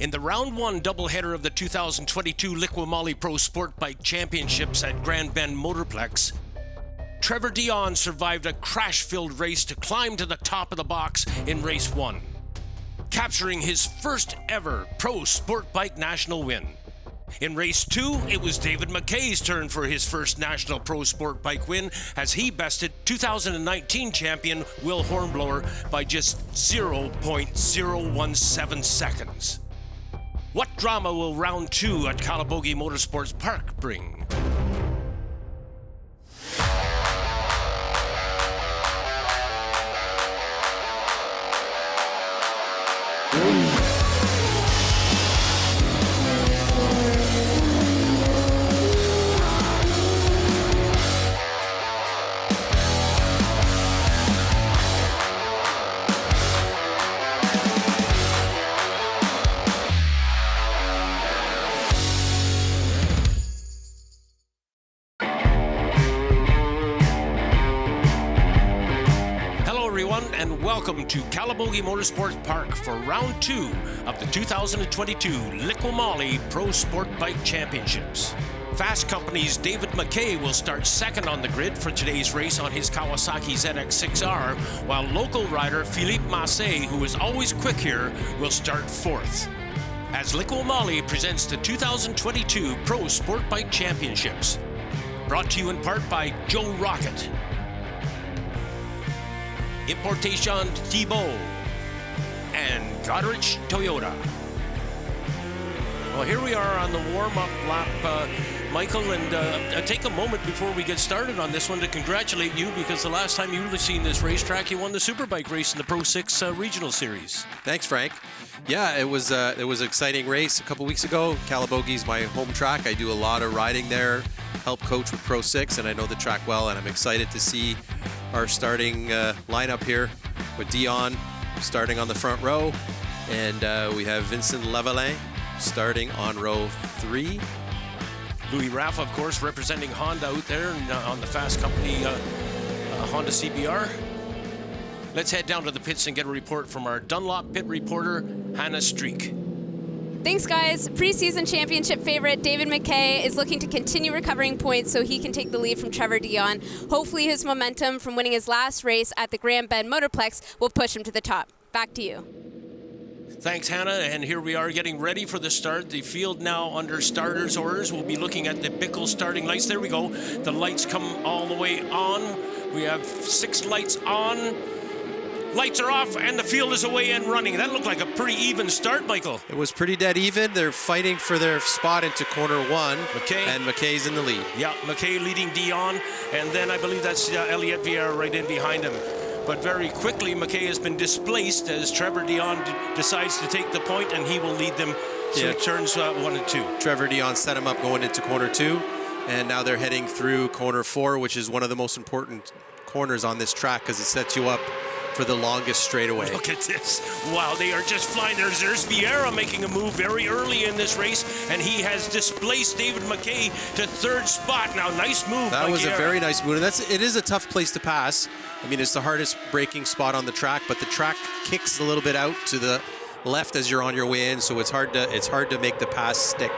In the round one doubleheader of the 2022 Liqui Moly Pro Sport Bike Championships at Grand Bend Motorplex, Trevor Dion survived a crash-filled race to climb to the top of the box in race one, capturing his first ever pro sport bike national win. In race two, it was David MacKay's turn for his first national pro sport bike win as he bested 2019 champion Will Hornblower by just 0.017 seconds. What drama will round two at Calabogie Motorsports Park bring? And welcome to Calabogie Motorsports Park for round two of the 2022 Liqui Moly Pro Sport Bike Championships. Fast Company's David MacKay will start second on the grid for today's race on his Kawasaki ZX6R, while local rider Philippe Massé, who is always quick here, will start fourth. As Liqui Moly presents the 2022 Pro Sport Bike Championships. Brought to you in part by Joe Rocket, Importation Thibault, and Goderich Toyota. Well, here we are on the warm-up lap, Michael, and take a moment before we get started on this one to congratulate you, because the last time you were seen this racetrack, you won the Superbike race in the Pro 6 Regional Series. Thanks, Frank. Yeah, it was an exciting race a couple weeks ago. Calabogie's my home track. I do a lot of riding there, help coach with Pro 6, and I know the track well, and I'm excited to see our starting lineup here with Dion starting on the front row, and we have Vincent Lavalin starting on row 3. Louis Raff, of course, representing Honda out there and, on the Fast Company Honda CBR. Let's head down to the pits and get a report from our Dunlop pit reporter, Hannah Streak. Thanks, guys. Preseason championship favorite David MacKay is looking to continue recovering points so he can take the lead from Trevor Dion. Hopefully his momentum from winning his last race at the Grand Bend Motorplex will push him to the top. Back to you. Thanks, Hannah. And here we are getting ready for the start. The field now under starters' orders. We'll be looking at the Bickle starting lights. There we go. The lights come all the way on. We have 6 lights on. Lights are off, and the field is away and running. That looked like a pretty even start, Michael. It was pretty dead even. They're fighting for their spot into corner 1, MacKay. And MacKay's in the lead. Yeah, MacKay leading Dion, and then I believe that's Elliot Vieira right in behind him. But very quickly, MacKay has been displaced as Trevor Dion decides to take the point, and he will lead them through turns 1 and 2. Trevor Dion set him up going into corner 2, and now they're heading through corner 4, which is one of the most important corners on this track because it sets you up for the longest straightaway. Look at this. Wow, they are just flying. There's Vieira making a move very early in this race, and he has displaced David MacKay to 3rd spot. Now, nice move. That was Vieira. a very nice move. And it is a tough place to pass. I mean, it's the hardest braking spot on the track, but the track kicks a little bit out to the left as you're on your way in, so it's hard to make the pass stick.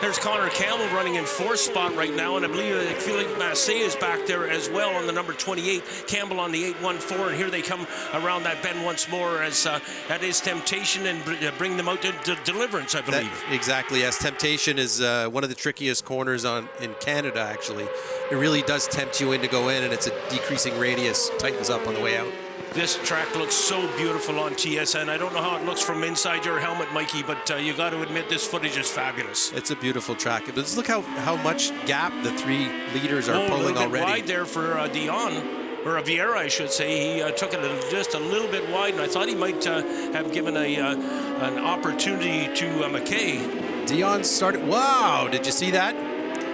There's Connor Campbell running in 4th spot right now, and I believe Philippe Massé is back there as well on the number 28. Campbell on the 814, and here they come around that bend once more as that is Temptation and bring them out to Deliverance, I believe. Exactly, yes. Temptation is one of the trickiest corners in Canada, actually. It really does tempt you in to go in, and it's a decreasing radius, tightens up on the way out. This track looks so beautiful on TSN. I don't know how it looks from inside your helmet, Mikey, but you got to admit this footage is fabulous. It's a beautiful track. But look how much gap the 3 leaders are pulling already. Wide there for Dion, or Vieira, I should say. He took it just a little bit wide, and I thought he might have given an opportunity to MacKay. Dion started. Wow! Did you see that?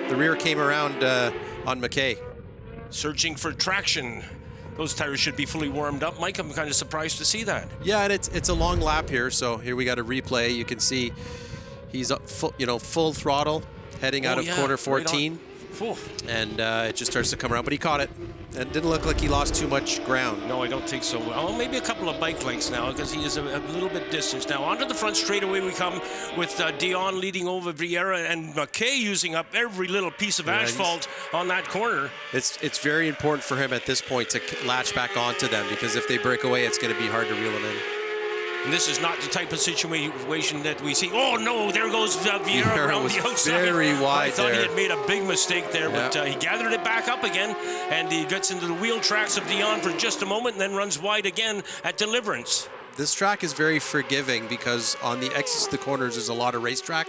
The rear came around on MacKay. Searching for traction. Those tires should be fully warmed up. Mike, I'm kind of surprised to see that. Yeah, and it's a long lap here, so here we got a replay. You can see he's up full throttle, heading out of corner 14. Right Whew. And it just starts to come around, but he caught it. And didn't look like he lost too much ground. No, I don't think so. Well, maybe a couple of bike lengths now because he is a little bit distance. Now, onto the front straightaway we come with Dion leading over Vieira and MacKay using up every little piece of asphalt on that corner. It's very important for him at this point to latch back onto them, because if they break away, it's going to be hard to reel them in. And this is not the type of situation that we see. Oh, no, there goes Vieira around the outside. Very wide I thought there. he had made a big mistake there, but he gathered it back up again, and he gets into the wheel tracks of Dion for just a moment and then runs wide again at Deliverance. This track is very forgiving because on the exits of the corners, there's a lot of racetrack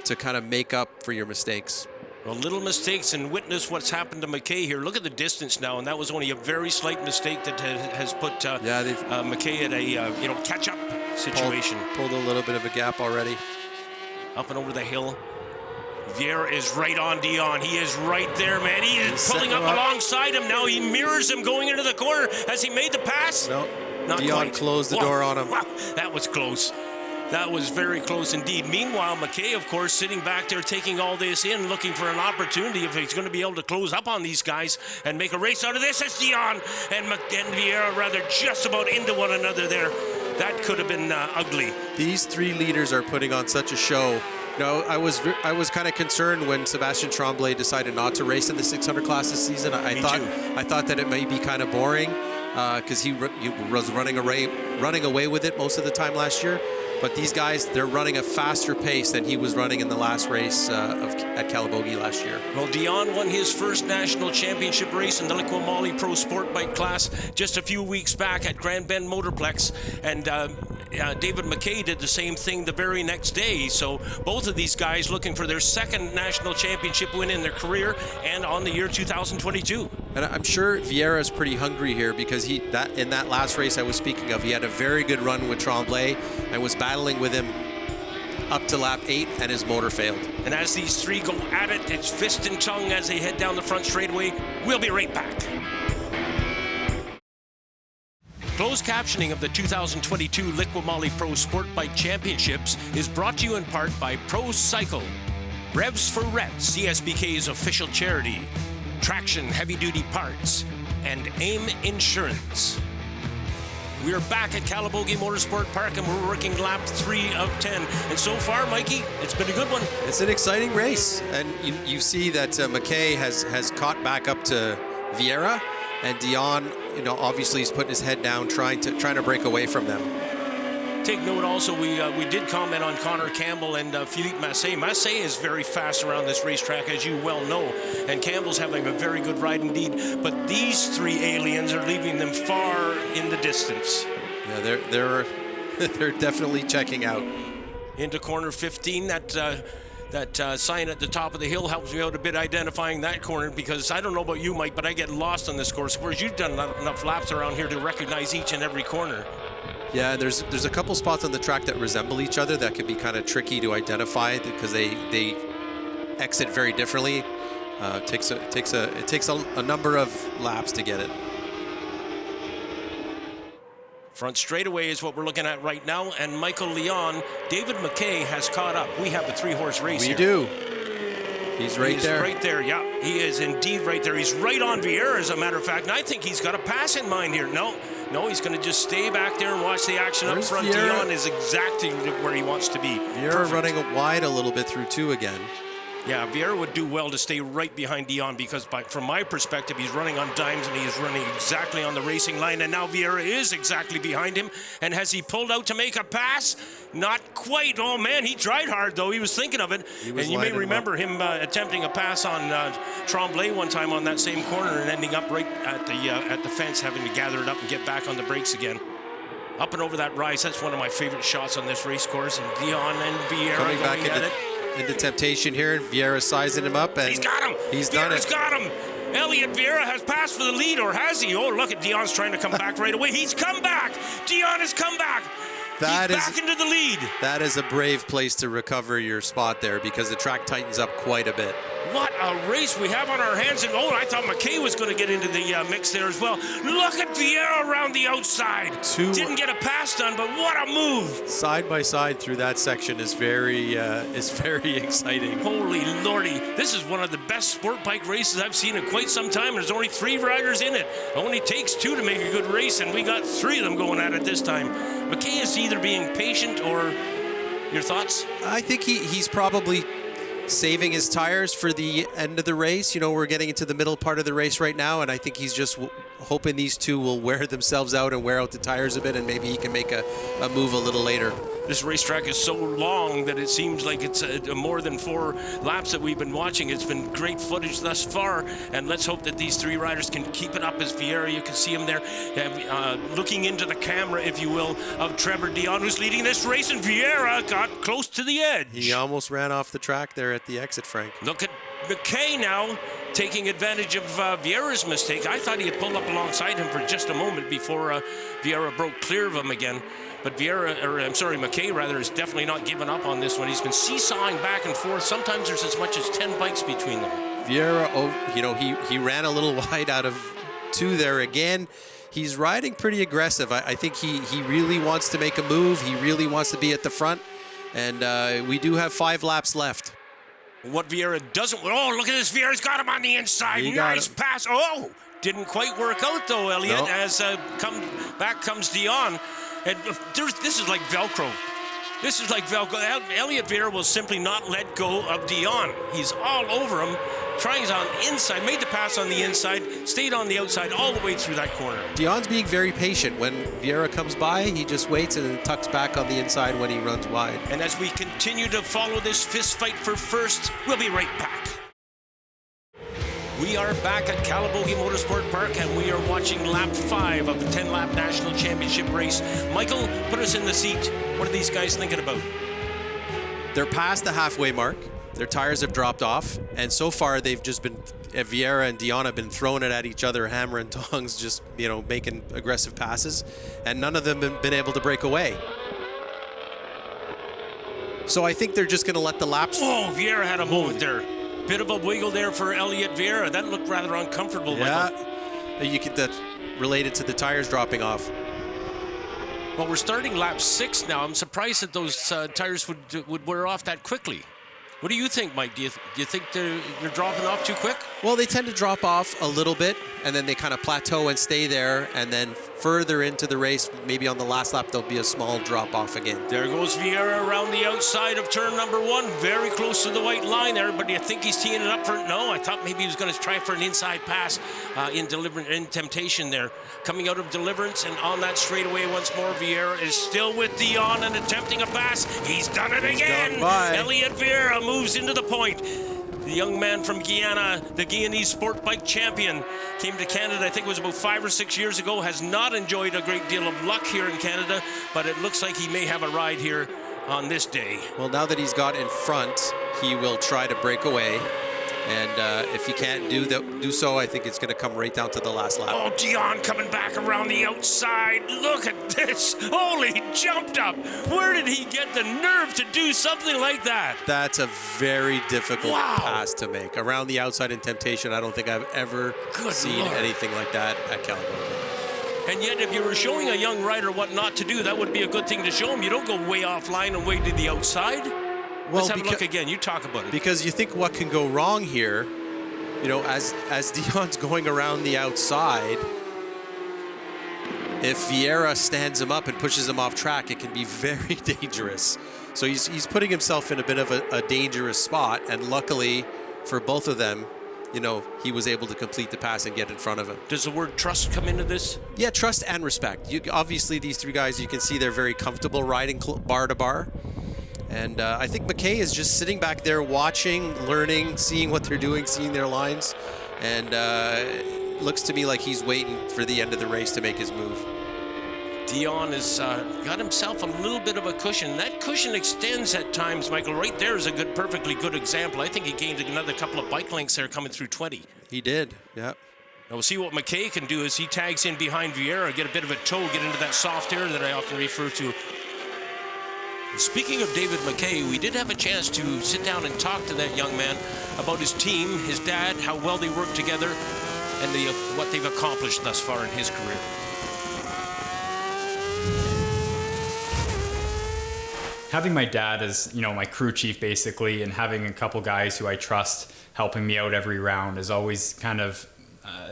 to kind of make up for your mistakes. Well, little mistakes, and witness what's happened to MacKay here. Look at the distance now, and that was only a very slight mistake that has put MacKay at a catch-up situation. Pulled a little bit of a gap already. Up and over the hill. Vieira is right on Dion. He is right there, man. He is pulling up alongside him now. He mirrors him going into the corner. Has he made the pass? No. Not Dion quite. closed the door on him. Wow, that was close. That was very close indeed. Meanwhile, MacKay, of course, sitting back there taking all this in, looking for an opportunity if he's going to be able to close up on these guys and make a race out of this. It's Dion and Vieira rather just about into one another there. That could have been ugly. These three leaders are putting on such a show. I was kind of concerned when Sebastian Tremblay decided not to race in the 600 class this season. I thought that it may be kind of boring because he was running away with it most of the time last year. But these guys, they're running a faster pace than he was running in the last race at Calabogie last year. Well, Dion won his first national championship race in the Liqui Moly Pro Sport Bike class just a few weeks back at Grand Bend Motorplex, and David MacKay did the same thing the very next day. So both of these guys looking for their second national championship win in their career and on the year 2022. And I'm sure Vieira is pretty hungry here because in that last race I was speaking of, he had a very good run with Tremblay and was battling with him up to lap 8, and his motor failed. And as these three go at it, it's fist and tongue as they head down the front straightaway. We'll be right back. Closed captioning of the 2022 Liqui Moly Pro Sport Bike Championships is brought to you in part by Pro Cycle, Revs for Reps, CSBK's official charity, Traction Heavy Duty Parts, and AIM Insurance. We're back at Calabogie Motorsport Park, and we're working lap 3 of 10. And so far, Mikey, it's been a good one. It's an exciting race, and you see that MacKay has caught back up to Vieira, and Dion, obviously he's putting his head down, trying to break away from them. Take note also, we did comment on Connor Campbell and Philippe Massé. Massé is very fast around this racetrack, as you well know, and Campbell's having a very good ride indeed. But these three aliens are leaving them far in the distance. Yeah, they're definitely checking out. Into corner 15, that sign at the top of the hill helps me out a bit identifying that corner, because I don't know about you, Mike, but I get lost on this course, whereas you've done enough laps around here to recognize each and every corner. Yeah, there's a couple spots on the track that resemble each other that can be kind of tricky to identify because they exit very differently. It takes a number of laps to get it. Front straightaway is what we're looking at right now, and Michael Leon, David MacKay has caught up. We have a 3-horse race here. We do. He's right there. He's right there, yeah. He is indeed right there. He's right on Vieira, as a matter of fact, and I think he's got a pass in mind here. No, he's going to just stay back there and watch the action up front. Vieira? Dion is exactly where he wants to be. Vieira running wide a little bit through 2 again. Yeah, Vieira would do well to stay right behind Dion because from my perspective, he's running on dimes and he is running exactly on the racing line. And now Vieira is exactly behind him. And has he pulled out to make a pass? Not quite. Oh, man, he tried hard, though. He was thinking of it. And you may remember him attempting a pass on Tremblay one time on that same corner and ending up right at the fence, having to gather it up and get back on the brakes again. Up and over that rise, that's one of my favorite shots on this race course. And Dion and Vieira coming going back at it. Into temptation here, and Vieira sizing him up, and he's got him. He's done it. Vieira's got him. Elliot Vieira has passed for the lead, or has he? Oh, look at Dion's trying to come back right away. He's come back. Dion has come back. That He's is back into the lead. That is a brave place to recover your spot there, because the track tightens up quite a bit. What a race we have on our hands. And I thought MacKay was going to get into the mix there as well. Look at Vieira around the outside. Didn't get a pass done, but what a move. Side by side through that section is very exciting. Holy lordy. This is one of the best sport bike races I've seen in quite some time. There's only 3 riders in it. It only takes 2 to make a good race, and we got 3 of them going at it this time. MacKay is either being patient or... Your thoughts? I think he's probably saving his tires for the end of the race. We're getting into the middle part of the race right now, and I think he's just hoping these 2 will wear themselves out and wear out the tires a bit, and maybe he can make a move a little later. This racetrack is so long that it seems like it's more than 4 laps that we've been watching. It's been great footage thus far, and let's hope that these 3 riders can keep it up. As Vieira, you can see him there looking into the camera, if you will, of Trevor Dion, who's leading this race, and Vieira got close to the edge. He almost ran off the track there at the exit, Frank. Look at MacKay now taking advantage of Vieira's mistake. I thought he had pulled up alongside him for just a moment before Vieira broke clear of him again. But MacKay rather, is definitely not giving up on this one. He's been seesawing back and forth. Sometimes there's as much as 10 bikes between them. Vieira, he ran a little wide out of 2 there again. He's riding pretty aggressive. I think he really wants to make a move. He really wants to be at the front. And we do have 5 laps left. What Vieira doesn't... Oh, look at this. Vieira's got him on the inside. Nice pass. Oh, didn't quite work out, though, Elliot, nope. As back comes Dion. And this is like Velcro. This is like Velcro. Elliot Vieira will simply not let go of Dion. He's all over him. Trying on the inside, made the pass on the inside, stayed on the outside all the way through that corner. Dion's being very patient. When Vieira comes by, he just waits and then tucks back on the inside when he runs wide. And as we continue to follow this fist fight for first, we'll be right back. We are back at Calabogie Motorsport Park, and we are watching lap 5 of the 10-lap National Championship race. Michael, put us in the seat. What are these guys thinking about? They're past the halfway mark. Their tires have dropped off, and so far they've just been, Vieira and Dion have been throwing it at each other, hammer and tongs, just, making aggressive passes, and none of them have been able to break away. So I think they're just going to let the laps... Oh, Vieira had a moment there. Bit of a wiggle there for Elliot Vieira. That looked rather uncomfortable, yeah. Michael. That's related to the tires dropping off. Well, we're starting lap 6 now. I'm surprised that those tires would wear off that quickly. What do you think, Mike? Do you think they're dropping off too quick? Well, they tend to drop off a little bit, and then they kind of plateau and stay there, and then further into the race, maybe on the last lap, there'll be a small drop off again. There goes Vieira around the outside of turn number 1, very close to the white line there, but do you think he's teeing it up for... No, I thought maybe he was going to try for an inside pass in Temptation there. Coming out of Deliverance, and on that straightaway once more, Vieira is still with Dion and attempting a pass. He's done it again! Elliot Vieira moves into the point. The young man from Guyana, the Guyanese sport bike champion, came to Canada, I think it was about 5 or 6 years ago, has not enjoyed a great deal of luck here in Canada, but it looks like he may have a ride here on this day. Well, now that he's got in front, he will try to break away. And if he can't do so, I think it's going to come right down to the last lap. Oh, Dion coming back around the outside. Look at this. Holy, jumped up. Where did he get the nerve to do something like that? That's a very difficult pass to make. Around the outside in Temptation, I don't think I've ever seen anything like that at Calabogie. And yet, if you were showing a young rider what not to do, that would be a good thing to show him. You don't go way offline and way to the outside. Let's have a look again. You talk about it. Because you think what can go wrong here, as Dion's going around the outside, if Vieira stands him up and pushes him off track, it can be very dangerous. So he's putting himself in a bit of a dangerous spot, and luckily for both of them, he was able to complete the pass and get in front of him. Does the word trust come into this? Yeah, trust and respect. Obviously, these 3 guys, you can see they're very comfortable riding bar to bar. And I think MacKay is just sitting back there watching, learning, seeing what they're doing, seeing their lines. And it looks to me like he's waiting for the end of the race to make his move. Dion has got himself a little bit of a cushion. That cushion extends at times, Michael. Right there is a perfectly good example. I think he gained another couple of bike lengths there coming through 20. He did, yeah. Now we'll see what MacKay can do as he tags in behind Vieira, get a bit of a toe, get into that soft air that I often refer to. Speaking of David MacKay, we did have a chance to sit down and talk to that young man about his team, his dad, how well they work together, and what they've accomplished thus far in his career. Having my dad as, my crew chief basically, and having a couple guys who I trust helping me out every round is always kind of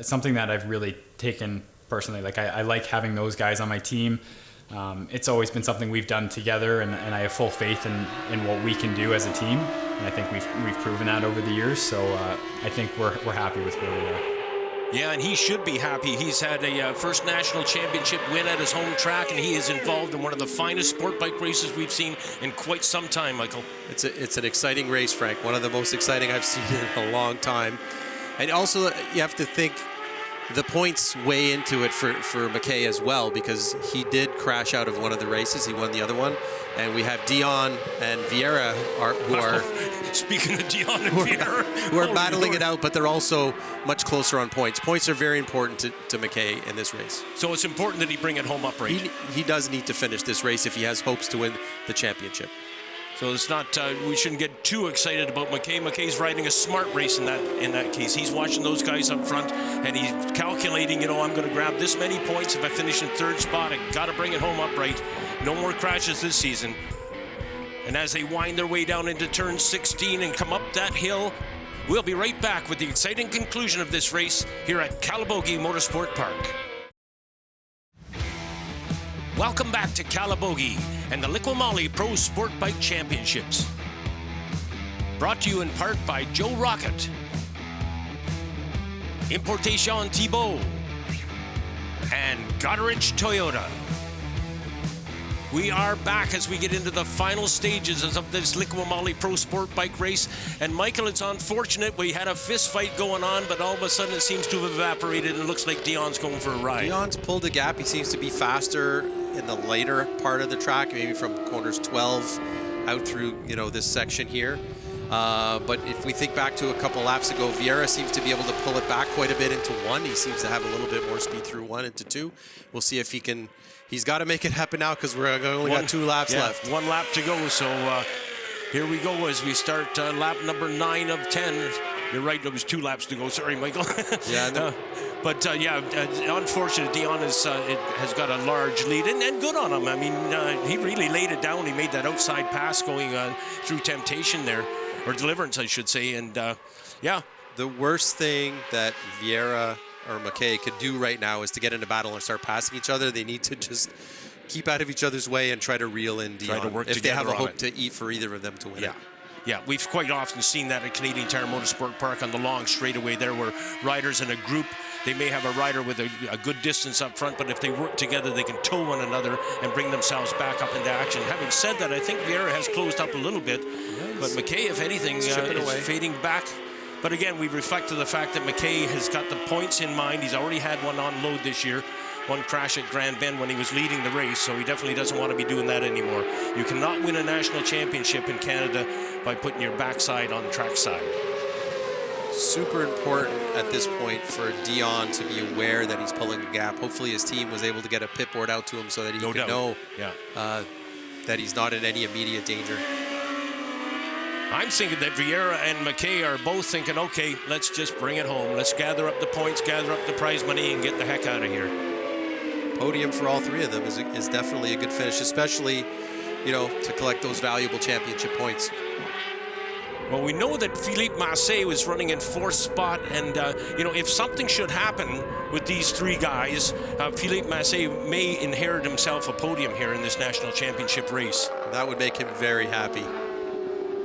something that I've really taken personally. Like I like having those guys on my team. It's always been something we've done together, and I have full faith in what we can do as a team. And I think we've proven that over the years. So I think we're happy with where we are. Yeah, and he should be happy. He's had a first national championship win at his home track, and he is involved in one of the finest sport bike races we've seen in quite some time, Michael. It's an exciting race, Frank. One of the most exciting I've seen in a long time. And also, you have to think the points weigh into it for MacKay as well, because he did crash out of one of the races. He won the other one. And we have Dion and Vieira who are speaking of Dion and Vieira, who are battling it out, but they're also much closer on points. Points are very important to MacKay in this race. So it's important that he bring it home upright. He does need to finish this race if he has hopes to win the championship. So it's not. We shouldn't get too excited about MacKay. MacKay's riding a smart race in that case. He's watching those guys up front, and he's calculating. I'm going to grab this many points if I finish in third spot. I got to bring it home upright. No more crashes this season. And as they wind their way down into turn 16 and come up that hill, we'll be right back with the exciting conclusion of this race here at Calabogie Motorsport Park. Welcome back to Calabogie and the Liqui Moly Pro Sport Bike Championships. Brought to you in part by Joe Rocket, Importation Thibault, and Goderich Toyota. We are back as we get into the final stages of this Liqui Moly Pro Sport Bike race. And Michael, it's unfortunate we had a fist fight going on, but all of a sudden it seems to have evaporated and it looks like Dion's going for a ride. Dion's pulled a gap. He seems to be faster in the later part of the track, maybe from corners 12 out through, this section here. But if we think back to a couple laps ago, Vieira seems to be able to pull it back quite a bit into one. He seems to have a little bit more speed through one into two. We'll see if he can. He's got to make it happen now because we're only got 2 laps left. 1 lap to go. So here we go as we start lap number 9 of 10. You're right, there was 2 laps to go. Sorry, Michael. Yeah. But unfortunate, Dion has got a large lead, and good on him. I mean, he really laid it down. He made that outside pass going through Temptation there, or Deliverance, I should say. And the worst thing that Vieira or MacKay could do right now is to get into battle and start passing each other. They need to just keep out of each other's way and try to reel in Dion. Try to work if they have a hope it. to eat for either of them to win it. Yeah, we've quite often seen that at Canadian Tire Motorsport Park on the long straightaway there, where riders in a group, they may have a rider with a good distance up front, but if they work together, they can tow one another and bring themselves back up into action. Having said that, I think Vieira has closed up a little bit, but MacKay, if anything, is fading back. But again, we reflect to the fact that MacKay has got the points in mind. He's already had one on load this year, one crash at Grand Bend when he was leading the race, so he definitely doesn't want to be doing that anymore. You cannot win a national championship in Canada by putting your backside on the track side. Super important at this point for Dion to be aware that he's pulling a gap. Hopefully his team was able to get a pit board out to him so that he can know that he's not in any immediate danger. I'm thinking that Vieira and MacKay are both thinking, okay, let's just bring it home. Let's gather up the points, gather up the prize money, and get the heck out of here. Podium for all 3 of them is definitely a good finish, especially, to collect those valuable championship points. Well, we know that Philippe Massé was running in 4th spot, and, if something should happen with these 3 guys, Philippe Massé may inherit himself a podium here in this national championship race. That would make him very happy.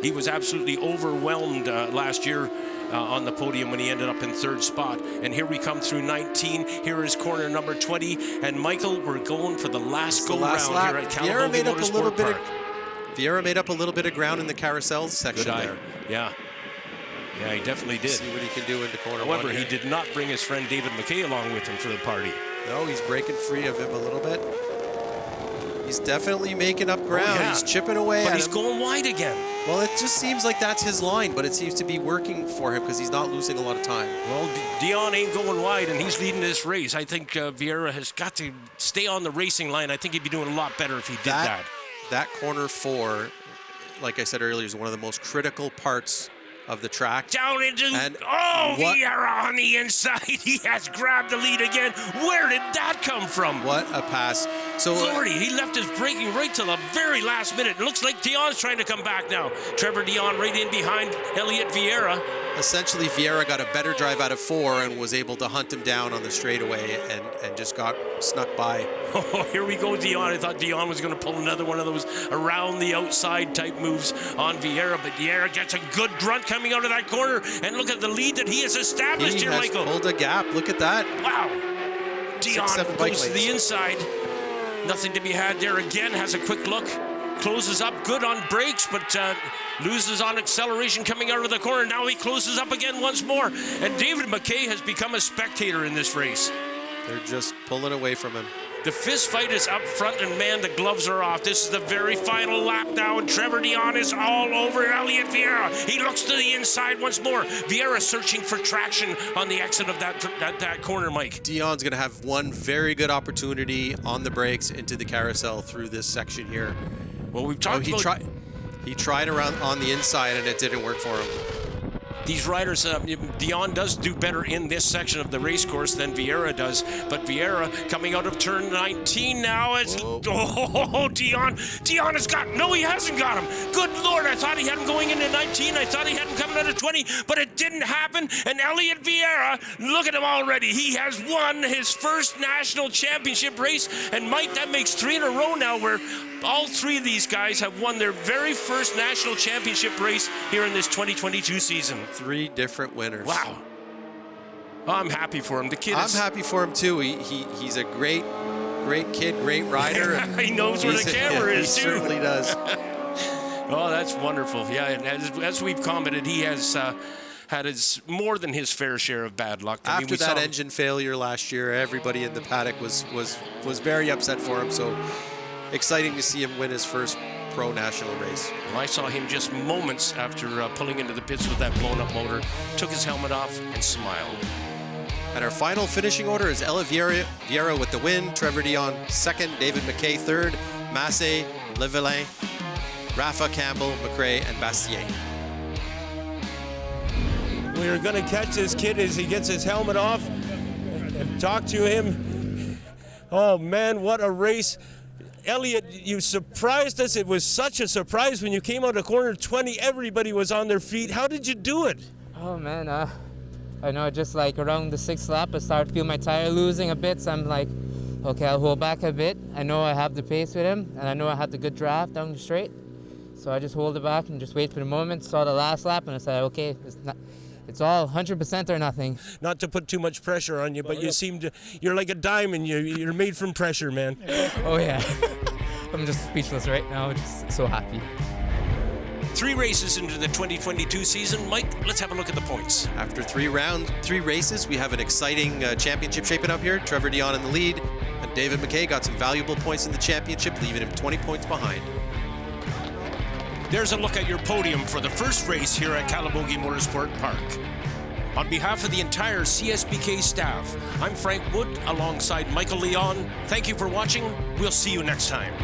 He was absolutely overwhelmed last year on the podium when he ended up in 3rd spot. And here we come through 19. Here is corner number 20. And Michael, we're going for the last go-round here at Calabogie Motorsport Park. Vieira made up a little bit of ground in the carousel section there. Yeah, he definitely did. See what he can do into corner 1. However, he did not bring his friend David MacKay along with him for the party. No, he's breaking free of him a little bit. He's definitely making up ground. He's chipping away but at he's him. going wide again. Well, it just seems like that's his line, but it seems to be working for him because he's not losing a lot of time. Well, Dion ain't going wide, and he's leading this race. I think Vieira has got to stay on the racing line. I think he'd be doing a lot better if he did that. that corner 4, like I said earlier, is one of the most critical parts of the track. Down into, And Vieira on the inside. He has grabbed the lead again. Where did that come from? What a pass. So Lordy, he left his braking right till the very last minute. It looks like Dion's trying to come back now. Trevor Dion right in behind Elliot Vieira. essentially Vieira got a better drive out of 4 and was able to hunt him down on the straightaway and just got snuck by. Oh, here we go, Dion. I thought Dion was going to pull another one of those around the outside type moves on Vieira, but Vieira gets a good grunt coming out of that corner, and look at the lead that he has established here, Michael. He has pulled a gap. Look at that. Wow. Dion 6-7 goes to the inside. Nothing to be had there again. Has a quick look. Closes up good on brakes, but loses on acceleration coming out of the corner. Now he closes up again once more. And David MacKay has become a spectator in this race. They're just pulling away from him. The fist fight is up front, and man, the gloves are off. This is the very final lap now, and Trevor Dion is all over Elliot Vieira. He looks to the inside once more. Vieira searching for traction on the exit of that corner, Mike. Dion's going to have one very good opportunity on the brakes into the carousel through this section here. Well, we've talked about... He tried around on the inside, and it didn't work for him. These riders, Dion does do better in this section of the race course than Vieira does, but Vieira coming out of turn 19 now. Dion has got, no, he hasn't got him. Good Lord, I thought he had him going into 19. I thought he had him coming out of 20, but it didn't happen. And Elliot Vieira, look at him already. He has won his first national championship race, and Mike, that makes 3 in a row now where all 3 of these guys have won their very first national championship race here in this 2022 season. 3 different winners. Wow. I'm happy for him. The kid I'm happy for him too. He's a great kid, great rider. He knows where the camera is too. He certainly does. Oh, that's wonderful. Yeah, and as we've commented, he has had more than his fair share of bad luck. After that engine failure last year, everybody in the paddock was very upset for him. So exciting to see him win his first pro national race. Well, I saw him just moments after pulling into the pits with that blown-up motor, took his helmet off and smiled. And our final finishing order is Elliot Vieira with the win, Trevor Dion second, David MacKay third, Massey, Levelin, Rafa, Campbell, McRae, and Bastier. We're going to catch this kid as he gets his helmet off and talk to him. Oh man, what a race. Elliot, you surprised us. It was such a surprise when you came out of corner 20. Everybody was on their feet. How did you do it? Oh man, I know just like around the 6th lap, I started feeling my tire losing a bit. So I'm like, okay, I'll hold back a bit. I know I have the pace with him, and I know I had the good draft down the straight. So I just hold it back and just wait for the moment. Saw the last lap, and I said, okay, it's all 100% or nothing. Not to put too much pressure on you, but you seem to, you're like a diamond. You're made from pressure, man. Oh yeah. I'm just speechless right now, just so happy. 3 races into the 2022 season. Mike, let's have a look at the points. After 3 races, we have an exciting championship shaping up here. Trevor Dion in the lead, and David MacKay got some valuable points in the championship, leaving him 20 points behind. There's a look at your podium for the first race here at Calabogie Motorsport Park. On behalf of the entire CSBK staff, I'm Frank Wood alongside Michael Leon. Thank you for watching. We'll see you next time.